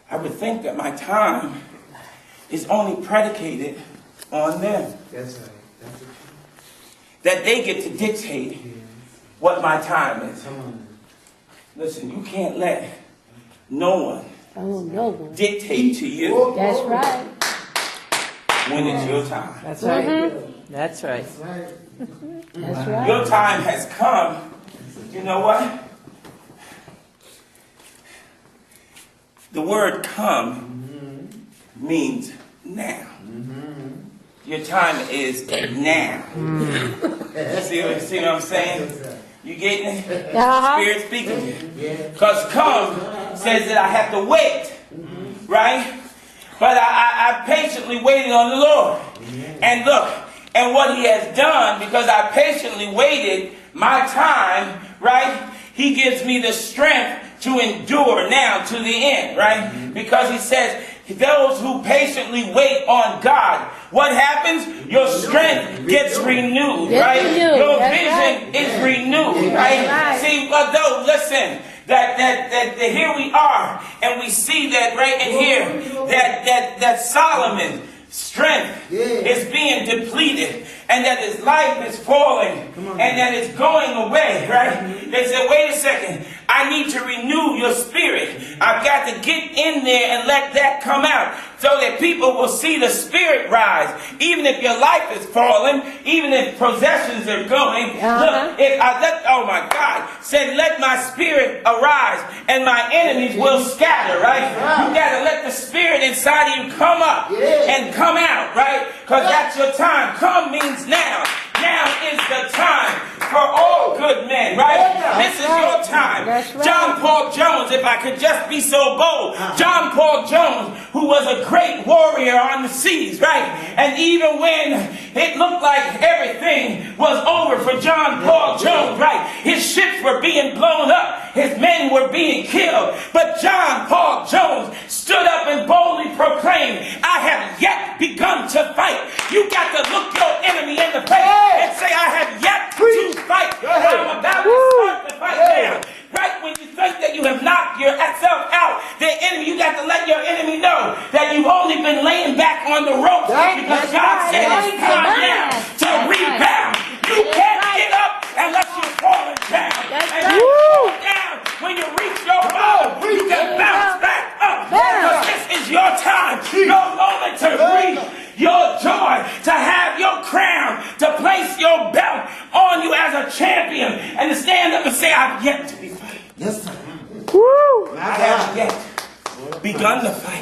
I would think that my time is only predicated on them. That's right. That's the truth. That they get to dictate what my time is. Come on. Listen, you can't let no one dictate to you That's right. when it's your time. That's right. That's right. That's right. That's right. Your time has come. You know what? The word come means now. Your time is now. See what I'm saying? You getting it? Uh-huh. Spirit speaking to you. Because come says that I have to wait. Right? But I patiently waited on the Lord. And look, and what he has done, because I patiently waited my time, right? He gives me the strength to endure now to the end, right? Because he says, those who patiently wait on God, what happens? Your strength gets renewed, right? Your vision is renewed, right? See, though, listen, that here we are, and we see that right in here, that Solomon's strength is being depleted, and that his life is falling, and that it's going away, right? They said, wait a second, I need to renew your spirit. I've got to get in there and let that come out so that people will see the spirit rise. Even if your life is falling, even if possessions are going, look, if I let, oh my God, said, let my spirit arise and my enemies will scatter, right? You got to let the spirit inside of you come up and come out, right? Because that's your time. Come means now. Now is the time for all good men, right? This is your time. John Paul Jones, if I could just be so bold. John Paul Jones, who was a great warrior on the seas, right? And even when it looked like everything was over for John Paul Jones, right? His ships were being blown up. His men were being killed. But John Paul Jones stood up and boldly proclaimed, I have yet begun to fight. You got to look your enemy in the face and say, I have yet to fight. I'm about to start the fight now. Right when you think that you have knocked yourself out, the enemy, you got to let your enemy know that you've only been laying back on the ropes because God said it's time now to rebound. You can't get up unless you're falling down. And you fall down when you reach your bottom. You can bounce back up because this is your time, your moment to reach your joy, to have your crown, to place your belt on you as a champion, and to stand up and say, I've yet to be fighting. Yes, sir. I have yet begun to fight.